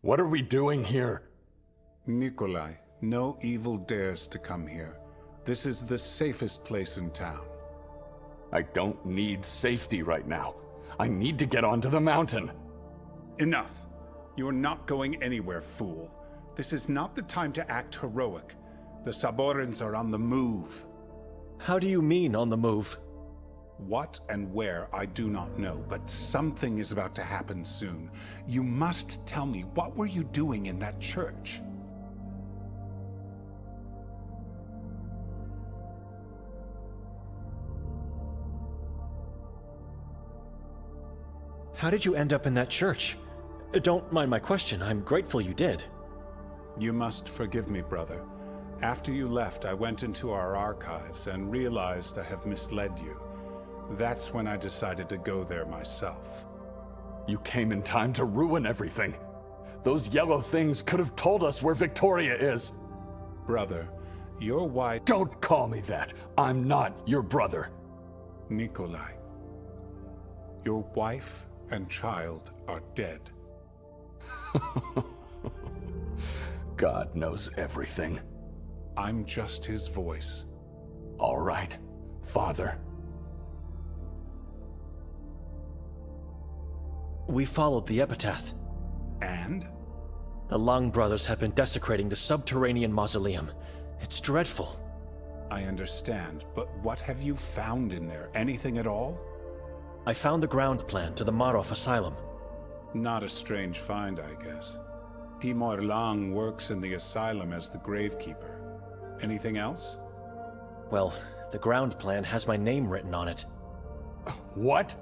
What are we doing here? Nikolay, no evil dares to come here. This is the safest place in town. I don't need safety right now. I need to get onto the mountain. Enough. You are not going anywhere, fool. This is not the time to act heroic. The Saborans are on the move. How do you mean, on the move? What and where, I do not know, but something is about to happen soon. You must tell me, what were you doing in that church? How did you end up in that church? Don't mind my question, I'm grateful you did. You must forgive me, brother. After you left, I went into our archives and realized I have misled you. That's when I decided to go there myself. You came in time to ruin everything. Those yellow things could have told us where Victoria is. Brother, your wife... Don't call me that. I'm not your brother. Nikolay, your wife and child are dead. God knows everything. I'm just his voice. All right, Father. We followed the epitaph. And? The Long brothers have been desecrating the subterranean mausoleum. It's dreadful. I understand, but what have you found in there? Anything at all? I found the ground plan to the Marov Asylum. Not a strange find, I guess. Timur Lang works in the asylum as the gravekeeper. Anything else? Well, the ground plan has my name written on it. What?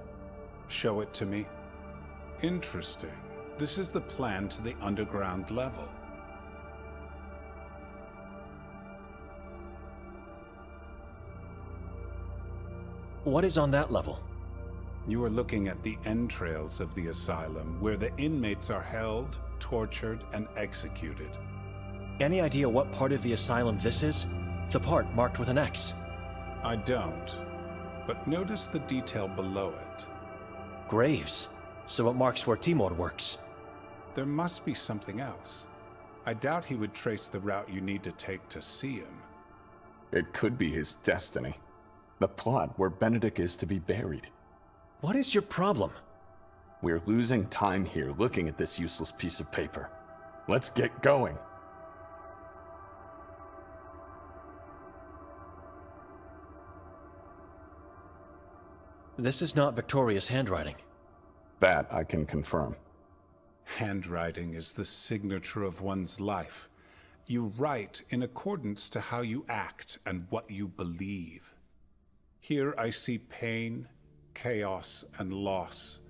Show it to me. Interesting. This is the plan to the underground level. What is on that level? You are looking at the entrails of the asylum, where the inmates are held, tortured, and executed. Any idea what part of the asylum this is? The part marked with an X. I don't, but notice the detail below it. Graves. So it marks where Timur works. There must be something else. I doubt he would trace the route you need to take to see him. It could be his destiny. The plot where Benedict is to be buried. What is your problem? We're losing time here looking at this useless piece of paper. Let's get going. This is not Victoria's handwriting. That I can confirm. Handwriting is the signature of one's life. You write in accordance to how you act and what you believe. Here I see pain, chaos, and loss.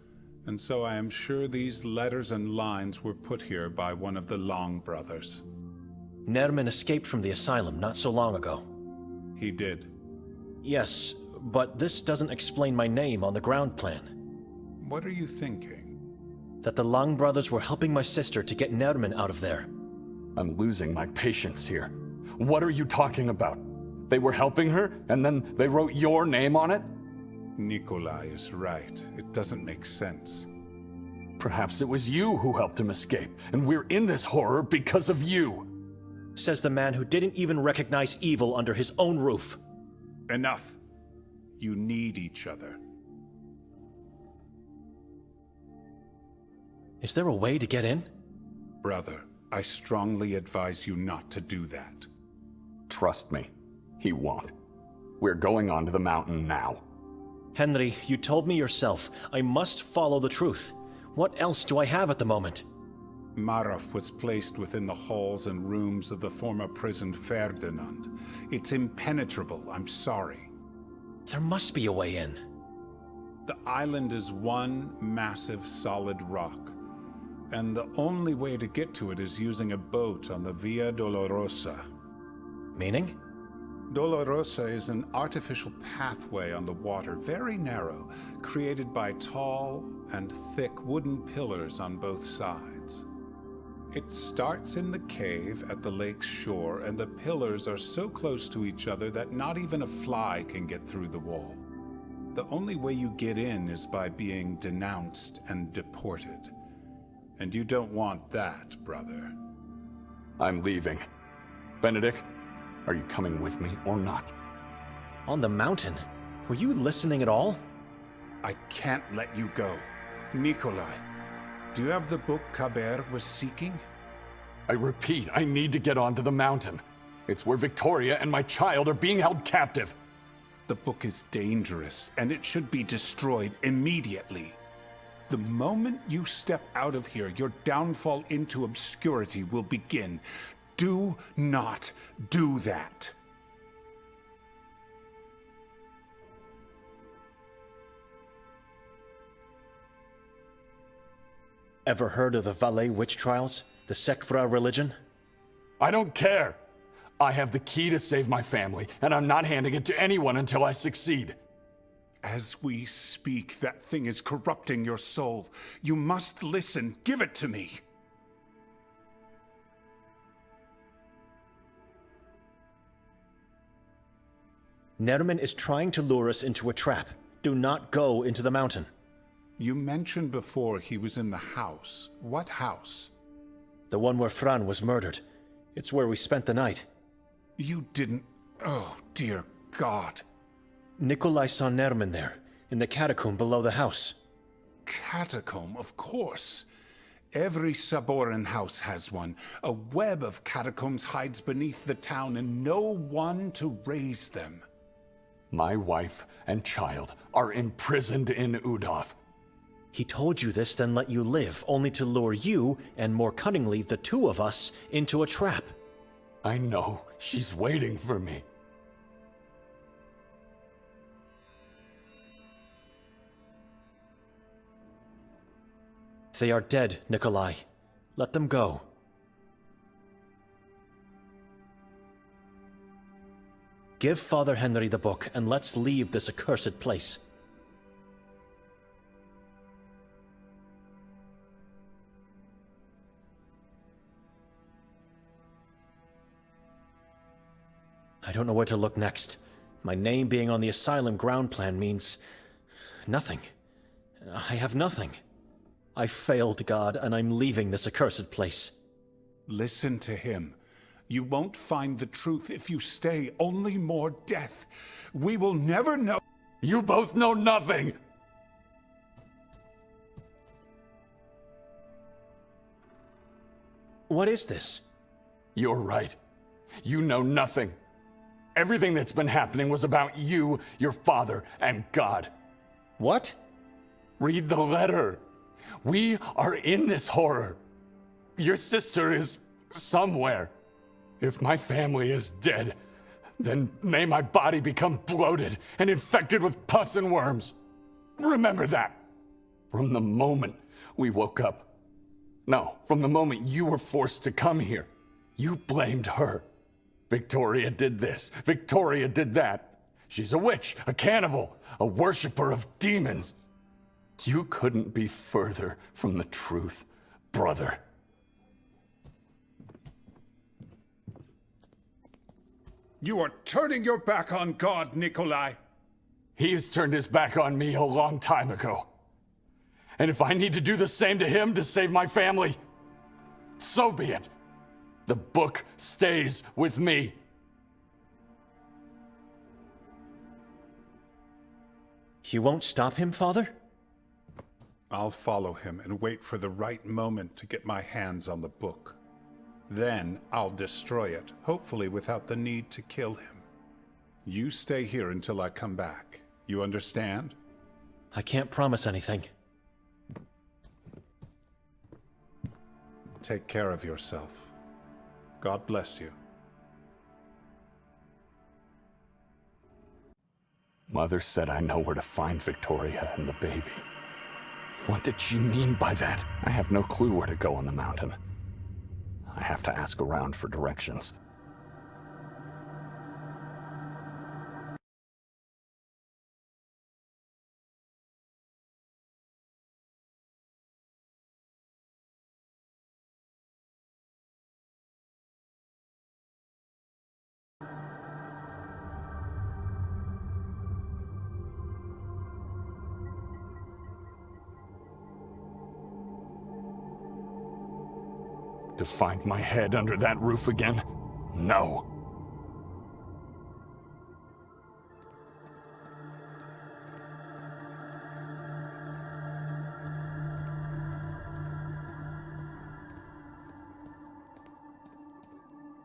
And so I am sure these letters and lines were put here by one of the Long brothers. Nerman escaped from the asylum not so long ago. He did. Yes, but this doesn't explain my name on the ground plan. What are you thinking? That the Long brothers were helping my sister to get Nerman out of there. I'm losing my patience here. What are you talking about? They were helping her, and then they wrote your name on it? Nikolay is right. It doesn't make sense. Perhaps it was you who helped him escape, and we're in this horror because of you. Says the man who didn't even recognize evil under his own roof. Enough. You need each other. Is there a way to get in? Brother, I strongly advise you not to do that. Trust me, he won't. We're going onto the mountain now. Henry, you told me yourself, I must follow the truth. What else do I have at the moment? Marov was placed within the halls and rooms of the former prison Ferdinand. It's impenetrable, I'm sorry. There must be a way in. The island is one massive solid rock, and the only way to get to it is using a boat on the Via Dolorosa. Meaning? Dolorosa is an artificial pathway on the water, very narrow, created by tall and thick wooden pillars on both sides. It starts in the cave at the lake's shore, and the pillars are so close to each other that not even a fly can get through the wall. The only way you get in is by being denounced and deported. And you don't want that, brother. I'm leaving. Benedict, are you coming with me or not? On the mountain? Were you listening at all? I can't let you go. Nikolay, do you have the book Kaber was seeking? I repeat, I need to get onto the mountain. It's where Victoria and my child are being held captive. The book is dangerous, and it should be destroyed immediately. The moment you step out of here, your downfall into obscurity will begin. Do not do that. Ever heard of the Valais witch trials? The Sekvra religion? I don't care. I have the key to save my family, and I'm not handing it to anyone until I succeed. As we speak, that thing is corrupting your soul. You must listen. Give it to me. Nerman is trying to lure us into a trap. Do not go into the mountain. You mentioned before he was in the house. What house? The one where Fran was murdered. It's where we spent the night. You didn't... Oh, dear God. Nikolay saw Nerman there, in the catacomb below the house. Catacomb, of course. Every Saboran house has one. A web of catacombs hides beneath the town, and no one to raise them. My wife and child are imprisoned in Udov. He told you this, then let you live, only to lure you, and more cunningly, the two of us, into a trap. I know she's waiting for me. They are dead, Nikolay. Let them go. Give Father Henry the book, and let's leave this accursed place. I don't know where to look next. My name being on the asylum ground plan means nothing. I have nothing. I failed, God, and I'm leaving this accursed place. Listen to him. You won't find the truth if you stay. Only more death. We will never know. You both know nothing! What is this? You're right. You know nothing. Everything that's been happening was about you, your father, and God. What? Read the letter. We are in this horror. Your sister is somewhere. If my family is dead, then may my body become bloated and infected with pus and worms. Remember that. From the moment we woke up. No, from the moment you were forced to come here, you blamed her. Victoria did this. Victoria did that. She's a witch, a cannibal, a worshiper of demons. You couldn't be further from the truth, brother. You are turning your back on God, Nikolay. He has turned his back on me a long time ago. And if I need to do the same to him to save my family, so be it. The book stays with me. You won't stop him, Father? I'll follow him and wait for the right moment to get my hands on the book. Then I'll destroy it, hopefully without the need to kill him. You stay here until I come back. You understand? I can't promise anything. Take care of yourself. God bless you. Mother said I know where to find Victoria and the baby. What did she mean by that? I have no clue where to go on the mountain. I have to ask around for directions. To find my head under that roof again? No.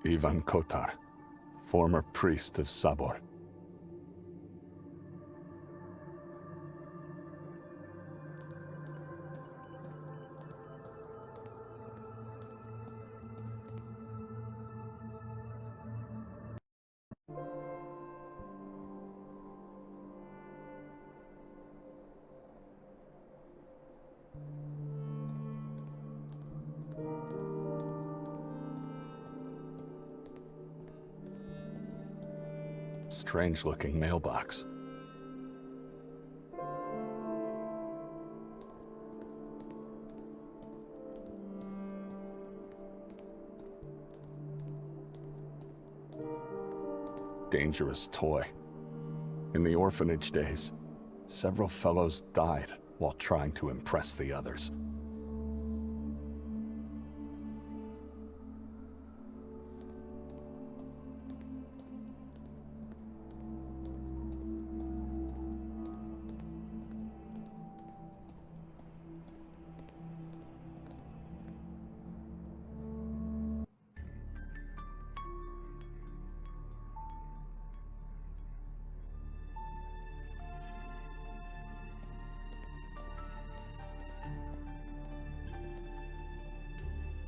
Ivan Kotar, former priest of Sabor. Strange-looking mailbox. Dangerous toy. In the orphanage days, several fellows died while trying to impress the others.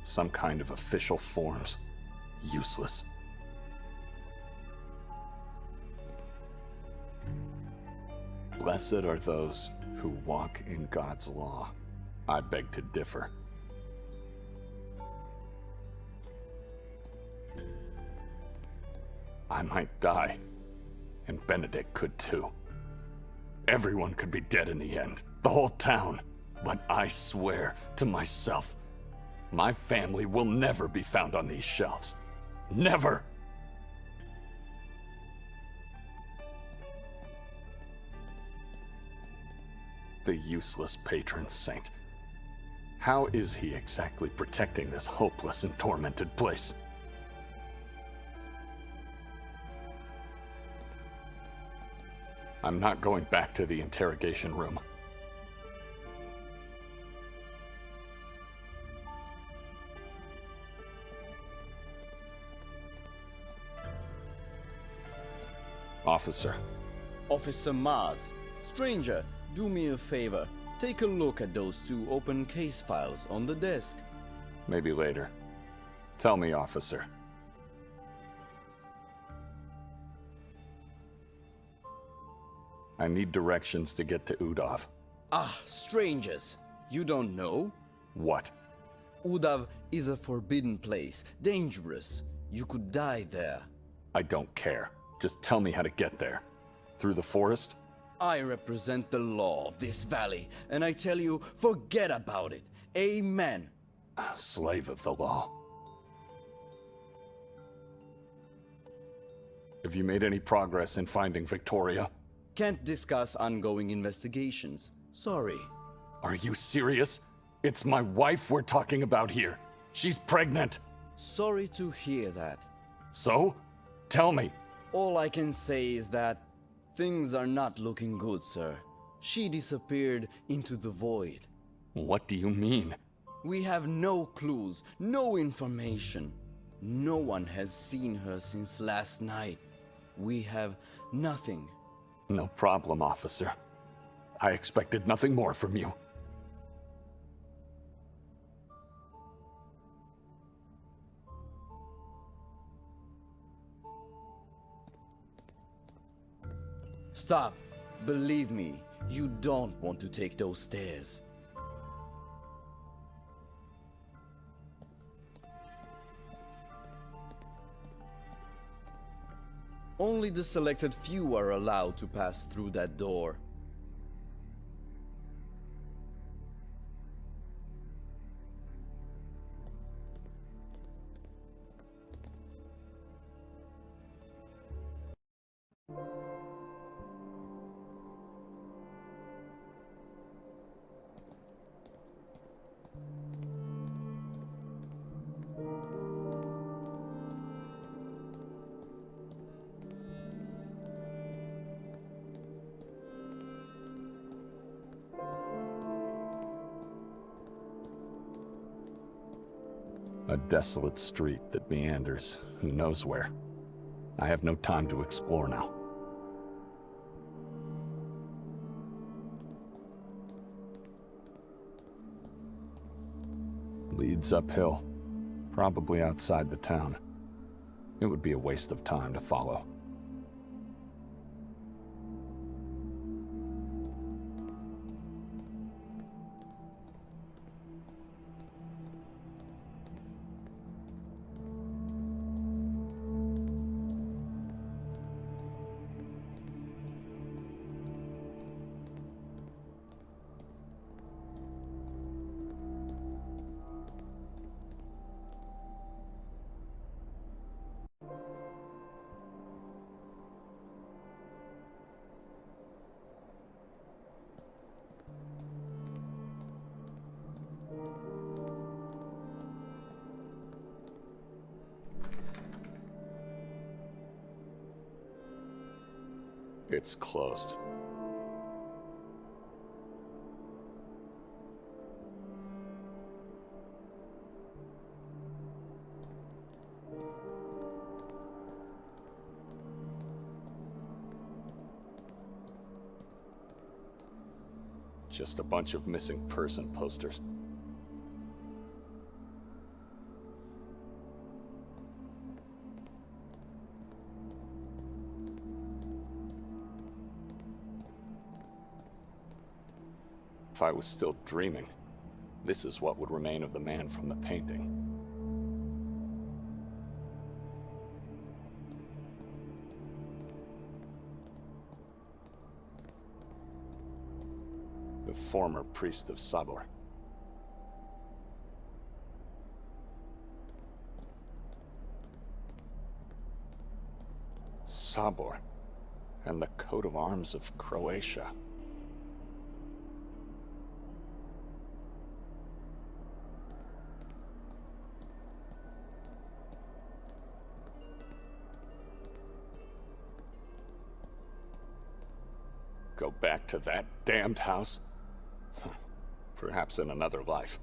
Some kind of official forms. Useless. Blessed are those who walk in God's law. I beg to differ. I might die, and Benedict could too. Everyone could be dead in the end, the whole town. But I swear to myself, my family will never be found on these shelves. Never! The useless patron saint. How is he exactly protecting this hopeless and tormented place? I'm not going back to the interrogation room. Officer. Officer Mars. Stranger, do me a favor. Take a look at those two open case files on the desk. Maybe later. Tell me, officer. I need directions to get to Udav. Ah, strangers. You don't know? What? Udav is a forbidden place. Dangerous. You could die there. I don't care. Just tell me how to get there. Through the forest? I represent the law of this valley, and I tell you, forget about it. Amen. Slave of the law. Have you made any progress in finding Victoria? Can't discuss ongoing investigations. Sorry. Are you serious? It's my wife we're talking about here. She's pregnant. Sorry to hear that. So? Tell me. All I can say is that things are not looking good, sir. She disappeared into the void. What do you mean? We have no clues, no information. No one has seen her since last night. We have nothing. No problem, officer. I expected nothing more from you. Stop. Believe me, you don't want to take those stairs. Only the selected few are allowed to pass through that door. A desolate street that meanders who knows where. I have no time to explore now. Leads uphill, probably outside the town. It would be a waste of time to follow. It's closed. Just a bunch of missing person posters. If I was still dreaming, this is what would remain of the man from the painting. The former priest of Sabor. Sabor, and the coat of arms of Croatia. Go back to that damned house? Perhaps in another life.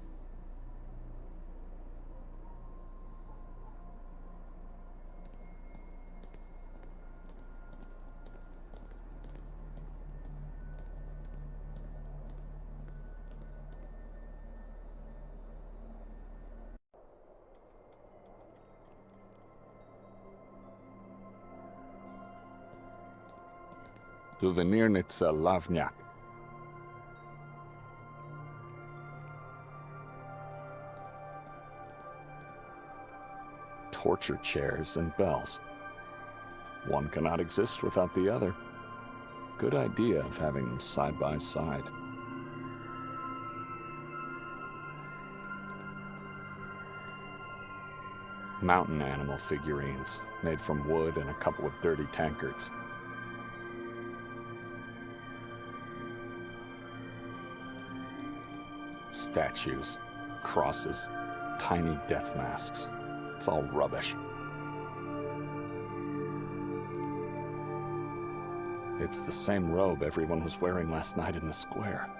Souvenirnica Lavnyak. Torture chairs and bells. One cannot exist without the other. Good idea of having them side by side. Mountain animal figurines, made from wood and a couple of dirty tankards. Statues, crosses, tiny death masks. It's all rubbish. It's the same robe everyone was wearing last night in the square.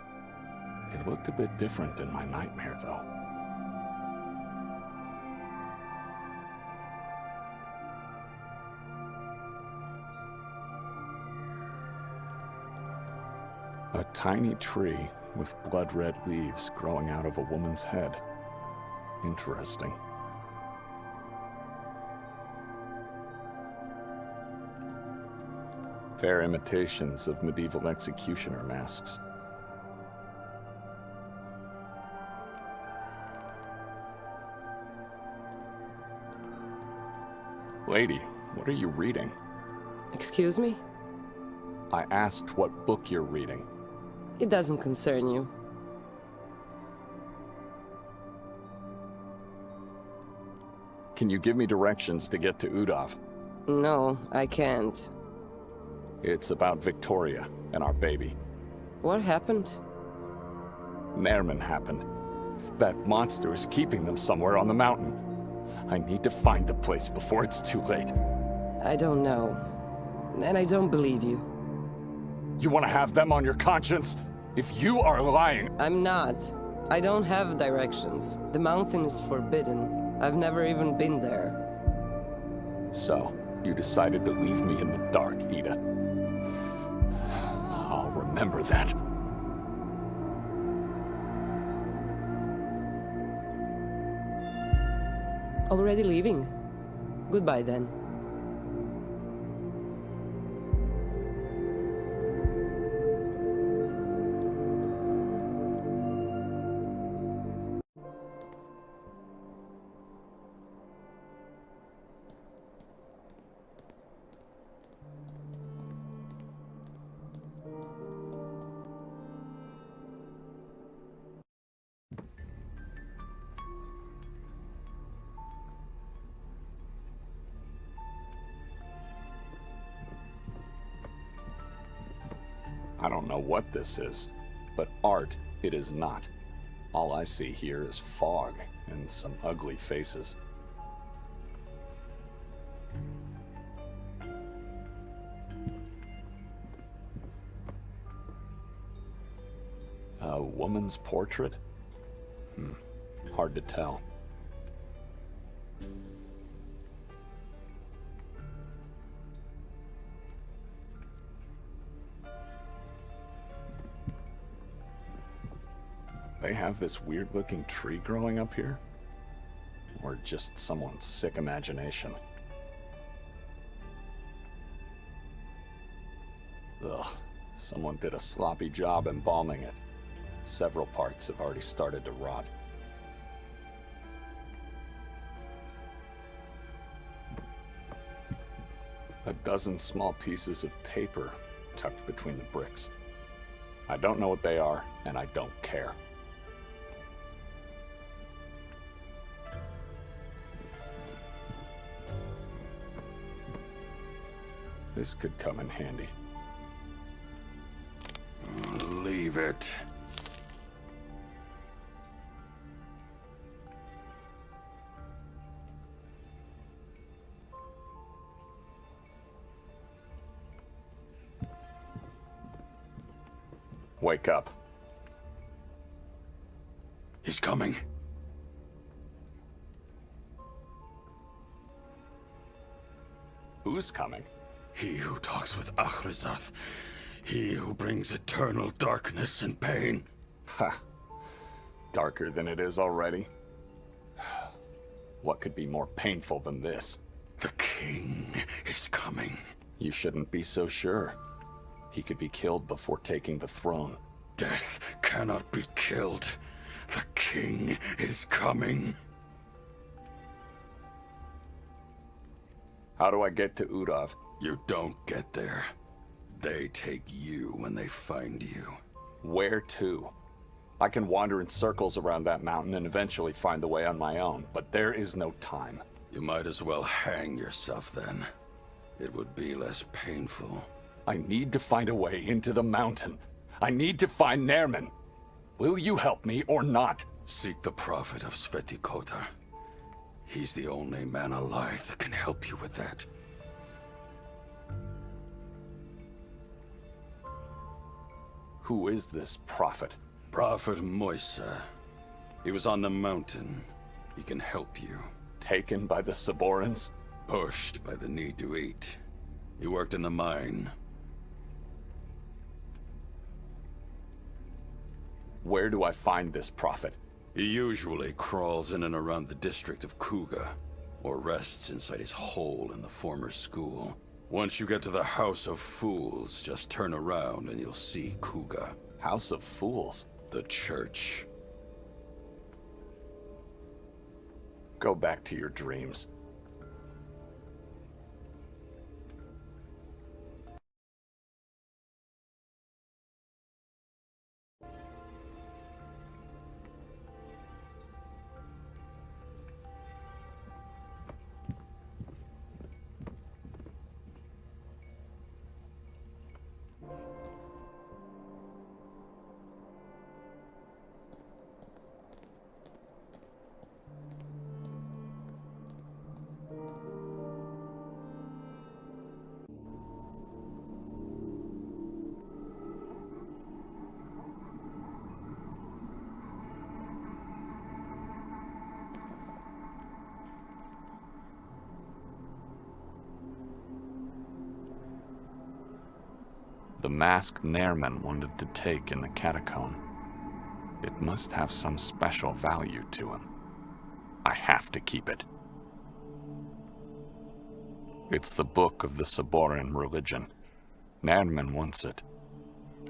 It looked a bit different in my nightmare, though. A tiny tree with blood-red leaves growing out of a woman's head. Interesting. Fair imitations of medieval executioner masks. Lady, what are you reading? Excuse me? I asked what book you're reading. It doesn't concern you. Can you give me directions to get to Udov? No, I can't. It's about Victoria and our baby. What happened? Merman happened. That monster is keeping them somewhere on the mountain. I need to find the place before it's too late. I don't know. And I don't believe you. You want to have them on your conscience? If you are lying... I'm not. I don't have directions. The mountain is forbidden. I've never even been there. So, you decided to leave me in the dark, Ida. I'll remember that. Already leaving? Goodbye then. I don't know what this is, but art it is not. All I see here is fog and some ugly faces. A woman's portrait? Hard to tell. They have this weird-looking tree growing up here? Or just someone's sick imagination? Ugh, someone did a sloppy job embalming it. Several parts have already started to rot. A dozen small pieces of paper tucked between the bricks. I don't know what they are, and I don't care. This could come in handy. Leave it. Wake up. He's coming. Who's coming? He who talks with Achrizath. He who brings eternal darkness and pain. Ha. Darker than it is already? What could be more painful than this? The king is coming. You shouldn't be so sure. He could be killed before taking the throne. Death cannot be killed. The king is coming. How do I get to Udov? You don't get there. They take you when they find you. Where to? I can wander in circles around that mountain and eventually find the way on my own, but there is no time. You might as well hang yourself then. It would be less painful. I need to find a way into the mountain. I need to find Nerman. Will you help me or not? Seek the prophet of Sveti Kotar. He's the only man alive that can help you with that. Who is this prophet? Prophet Moisa. He was on the mountain. He can help you. Taken by the Saborans? Pushed by the need to eat. He worked in the mine. Where do I find this prophet? He usually crawls in and around the district of Kuga, or rests inside his hole in the former school. Once you get to the House of Fools, just turn around and you'll see Kuga. House of Fools? The church. Go back to your dreams. The mask Nairman wanted to take in the catacomb. It must have some special value to him. I have to keep it. It's the book of the Saboran religion. Nairman wants it.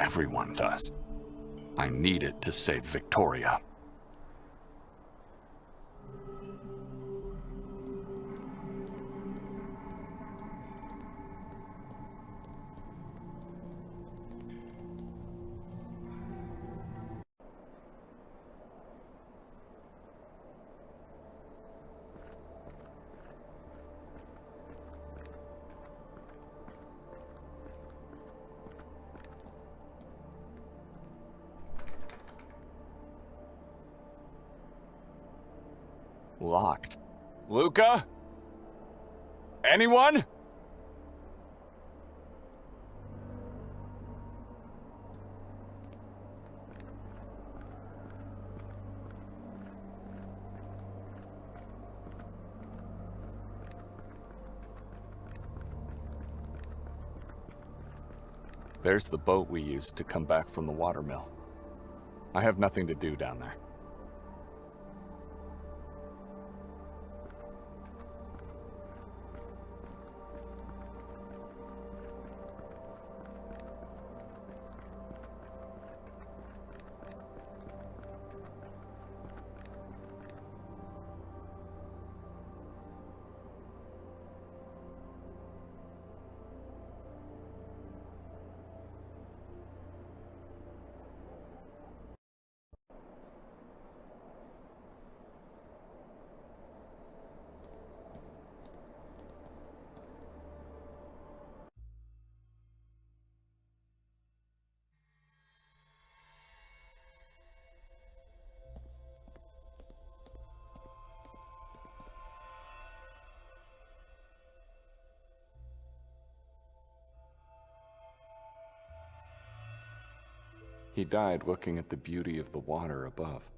Everyone does. I need it to save Victoria. Locked. Luca? Anyone? There's the boat we used to come back from the watermill. I have nothing to do down there. He died looking at the beauty of the water above.